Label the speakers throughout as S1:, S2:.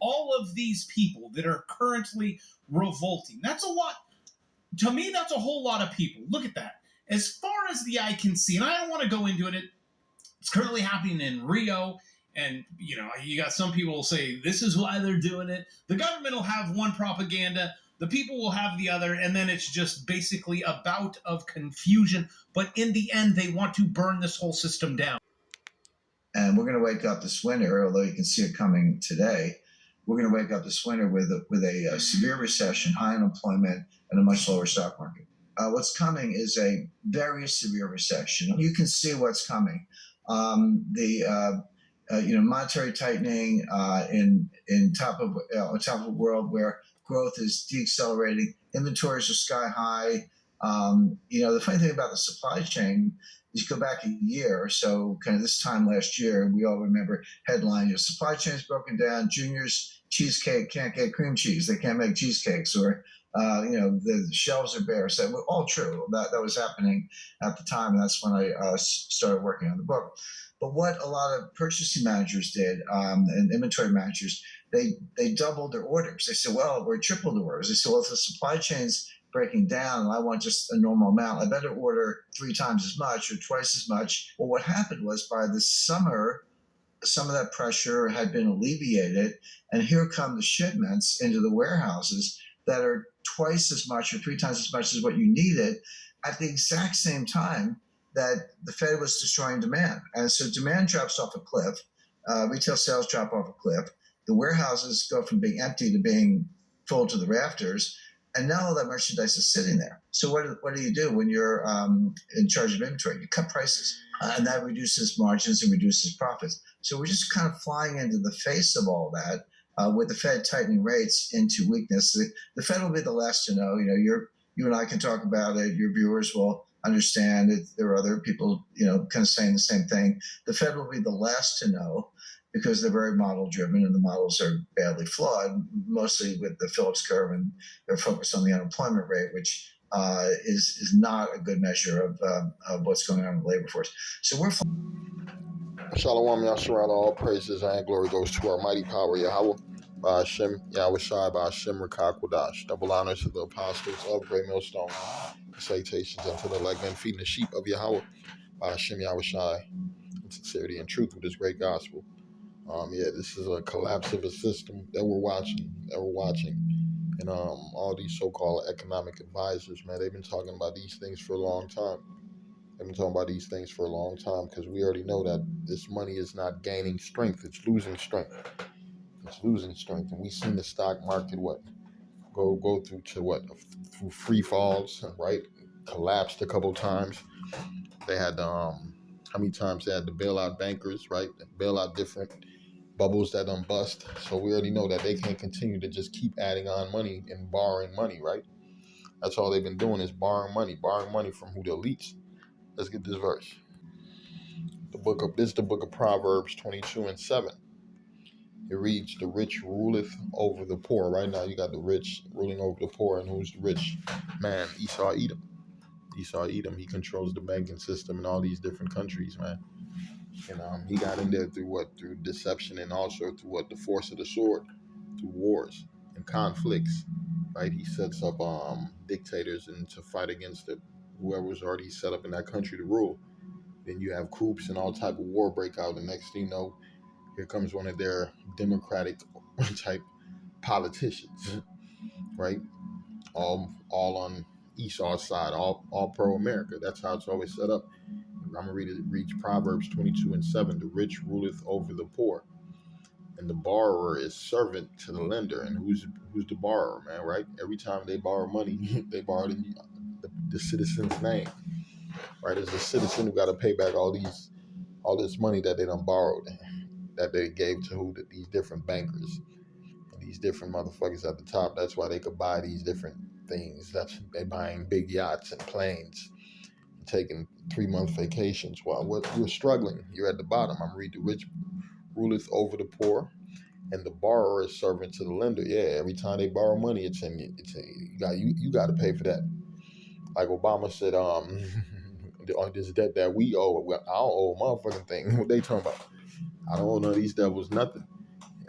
S1: all of these people that are currently revolting. That's a lot. To me, that's a whole lot of people. Look at that. As far as the eye can see, and I don't want to go into it, it's currently happening in Rio. And, you got some people will say, this is why they're doing it. The government will have one propaganda, the people will have the other, and then it's just basically a bout of confusion. But in the end, they want to burn this whole system down.
S2: And we're going to wake up this winter, although you can see it coming today. We're going to wake up this winter with a severe recession, high unemployment, and a much lower stock market. What's coming is a very severe recession. You can see what's coming. Monetary tightening in top of a world where growth is decelerating, inventories are sky high. The funny thing about the supply chain is you go back a year or so, kind of this time last year, we all remember headline: your supply chain is broken down. Junior's cheesecake can't get cream cheese; they can't make cheesecakes, or the shelves are bare. So all true. That was happening at the time, and that's when I started working on the book. But what a lot of purchasing managers did, and inventory managers, they doubled their orders. They said, well, we're tripled the orders. They said, well, if the supply chain's breaking down and I want just a normal amount, I better order 3 times as much or twice as much. Well, what happened was by the summer, some of that pressure had been alleviated, and here come the shipments into the warehouses that are twice as much or 3 times as much as what you needed at the exact same time that the Fed was destroying demand. And so demand drops off a cliff, retail sales drop off a cliff, the warehouses go from being empty to being full to the rafters, and now all that merchandise is sitting there. So what do you do when you're in charge of inventory? You cut prices, and that reduces margins and reduces profits. So we're just kind of flying into the face of all that with the Fed tightening rates into weakness. The Fed will be the last to know. You and I can talk about it. Your viewers will understand it. There are other people, kind of saying the same thing. The Fed will be the last to know because they're very model driven and the models are badly flawed, mostly with the Phillips curve, and they're focused on the unemployment rate, which is not a good measure of what's going on in the labor force. So we're
S3: Shalom Yasharal, all praises and glory goes to our mighty power Yahweh, by Hashem, Yahweh Shai, by Hashem Rakakwadash. Double honor to the apostles of Great Millstone. Salutations unto the elect men feeding the sheep of Yahweh, by Hashem Yahweh Shai, in sincerity and truth with this great gospel. This is a collapse of a system that we're watching. And all these so-called economic advisors, man, they've been talking about these things for a long time. Because we already know that this money is not gaining strength. It's losing strength. And we've seen the stock market, go through free falls, right? Collapsed a couple times. They had, how many times they had to bail out bankers, right? Bail out different bubbles that bust. So we already know that they can't continue to just keep adding on money and borrowing money, right? That's all they've been doing is borrowing money from who? The elites. Let's get this verse. This is the book of Proverbs 22:7. It reads, the rich ruleth over the poor. Right now you got the rich ruling over the poor, and who's the rich man? Esau Edom, he controls the banking system in all these different countries, man. And he got in there through deception, and also through the force of the sword, through wars and conflicts, right? He sets up dictators and to fight against whoever's already set up in that country to rule. Then you have coups and all type of war break out. The next thing you know, here comes one of their democratic type politicians, right? All on Esau's side, all pro-America. That's how it's always set up. I'm going to read Proverbs 22:7. The rich ruleth over the poor, and the borrower is servant to the lender. And who's the borrower, man, right? Every time they borrow money, they borrow in the citizen's name, right? As a citizen who got to pay back all this money that they done borrowed, that they gave to these different bankers, and these different motherfuckers at the top. That's why they could buy these different things. They're buying big yachts and planes, and taking 3-month vacations while you're struggling. You're at the bottom. I'm reading, the rich ruleth over the poor, and the borrower is servant to the lender. Yeah, every time they borrow money, you got to pay for that. Like Obama said, on this debt that we owe, I don't owe a motherfucking thing. What they talking about? I don't owe none of these devils nothing.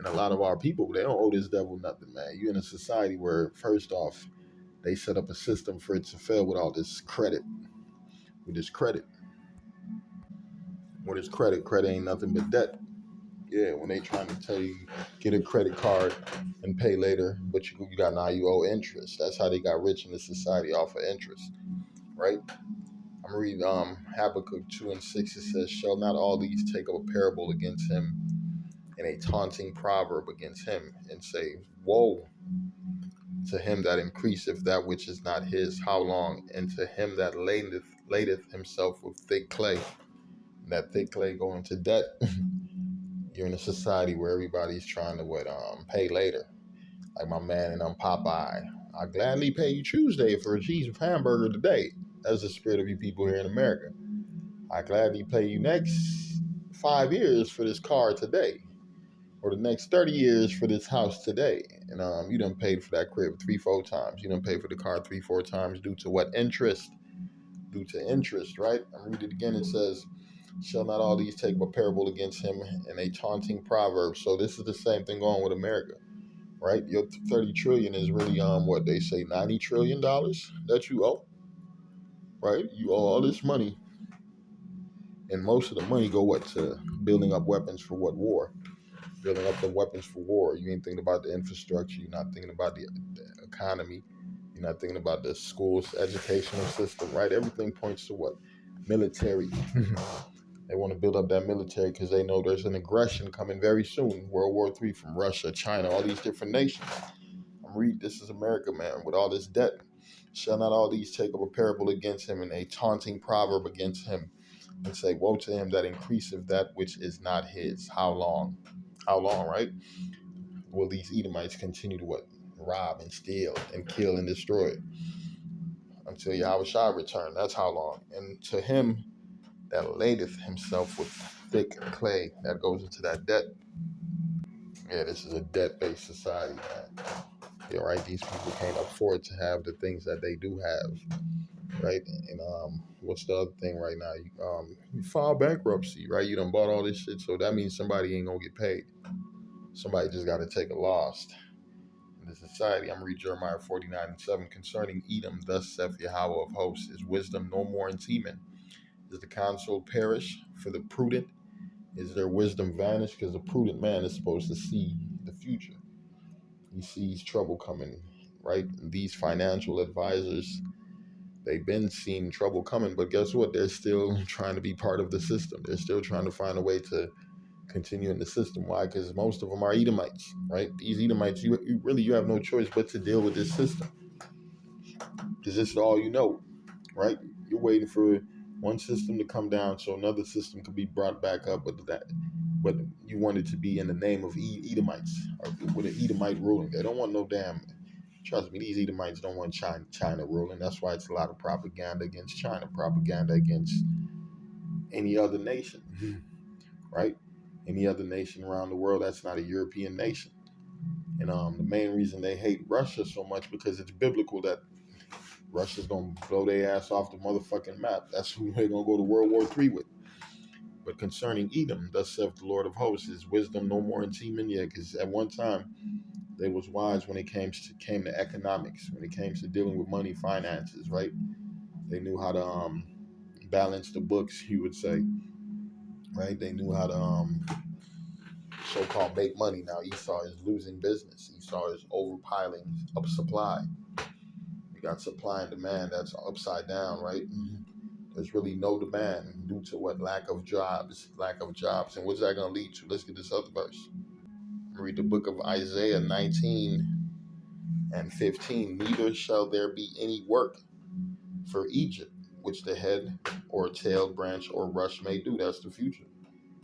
S3: And a lot of our people, they don't owe this devil nothing, man. You're in a society where, first off, they set up a system for it to fail with all this credit. With this credit. What is credit? Credit ain't nothing but debt. Yeah, when they trying to tell you get a credit card and pay later, but you got now you owe interest. That's how they got rich in the society, off of interest, right? I'm reading Habakkuk 2:6. It says, "Shall not all these take up a parable against him, and a taunting proverb against him, and say, Woe to him that increaseth that which is not his, how long? And to him that ladeth himself with thick clay." And that thick clay go into debt. You're in a society where everybody's trying to pay later. Like my man in Popeye, I gladly pay you Tuesday for a cheese hamburger today. That's the spirit of you people here in America. I gladly pay you next 5 years for this car today, or the next 30 years for this house today. And you done paid for that crib 3-4 times. You done paid for the car 3-4 times due to what? Interest. Due to interest, right? I'm reading it again. It says, "Shall not all these take a parable against him, and a taunting proverb?" So this is the same thing going with America, right? Your 30 trillion is really what they say, $90 trillion that you owe, right? You owe all this money, and most of the money go what? To building up weapons for what? War. Building up the weapons for war. You ain't thinking about the infrastructure. You're not thinking about the economy. You're not thinking about the schools, educational system, right? Everything points to what? Military. They want to build up that military because they know there's an aggression coming very soon. World War III from Russia, China, all these different nations. I'm reading, this is America, man, with all this debt. "Shall not all these take up a parable against him, and a taunting proverb against him, and say, Woe to him that increaseth that which is not his. How long?" How long, right? Will these Edomites continue to what? Rob and steal and kill and destroy until Yahweh Shai return. That's how long. "And to him that ladeth himself with thick clay," that goes into that debt. Yeah, this is a debt-based society, man. Yeah, right. These people can't afford to have the things that they do have, right? And what's the other thing right now? You file bankruptcy, right? You done bought all this shit, so that means somebody ain't gonna get paid. Somebody just got to take a loss. In the society, I'm reading Jeremiah 49:7. "Concerning Edom, thus saith Yahweh of hosts, is wisdom no more in Teman? Is the counsel perish for the prudent? Is their wisdom vanished?" Because the prudent man is supposed to see the future. He sees trouble coming, right? And these financial advisors, they've been seeing trouble coming, but guess what? They're still trying to be part of the system. They're still trying to find a way to continue in the system. Why? Because most of them are Edomites, right? These Edomites, you have no choice but to deal with this system, because this is all you know, right? You're waiting for one system to come down so another system could be brought back up, but you want it to be in the name of Edomites, or with an Edomite ruling. They don't want no damn. Trust me, these Edomites don't want China ruling. That's why it's a lot of propaganda against China, propaganda against any other nation, right? Any other nation around the world that's not a European nation. And the main reason they hate Russia so much, because it's biblical that Russia's gonna blow their ass off the motherfucking map. That's who they're gonna go to World War III with. But concerning Edom, thus saith the Lord of hosts, is wisdom no more in Teman? Yeah, because at one time they was wise when it came to economics, when it came to dealing with money, finances, right? They knew how to balance the books, you would say, right? They knew how to so-called make money. Now Esau is losing business. Esau is overpiling up supply. You got supply and demand that's upside down, right? There's really no demand due to what? Lack of jobs. And what's that going to lead to? Let's get this other verse. Read the book of Isaiah 19:15. "Neither shall there be any work for Egypt, which the head or tail, branch or rush may do." That's the future.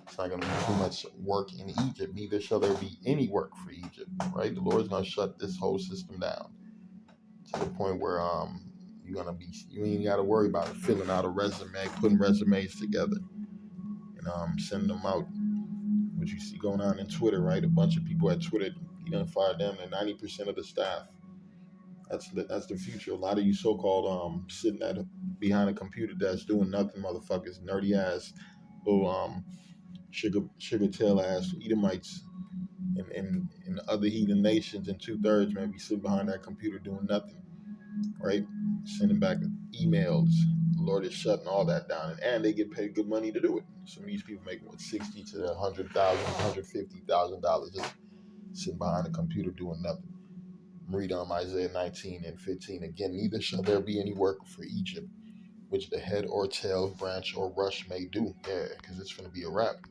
S3: It's not going to be too much work in Egypt. Neither shall there be any work for Egypt, right? The Lord's going to shut this whole system down to the point where you ain't got to worry about filling out a resume, putting resumes together, and sending them out. What you see going on in Twitter, right? A bunch of people at Twitter, you done fired them and 90% of the staff. That's the future. A lot of you so-called sitting behind a computer desk doing nothing, motherfuckers, nerdy ass, little sugar tail ass Edomites. in other heathen nations, and 2/3 man be sitting behind that computer doing nothing, right? Sending back emails. The Lord is shutting all that down, and they get paid good money to do it. Some of these people make what, 60 to $100,000 just sitting behind a computer doing nothing. Read Isaiah 19 and 15 again. Neither shall there be any work for Egypt, which the head or tail, branch or rush may do. Yeah, because it's going to be a wrap.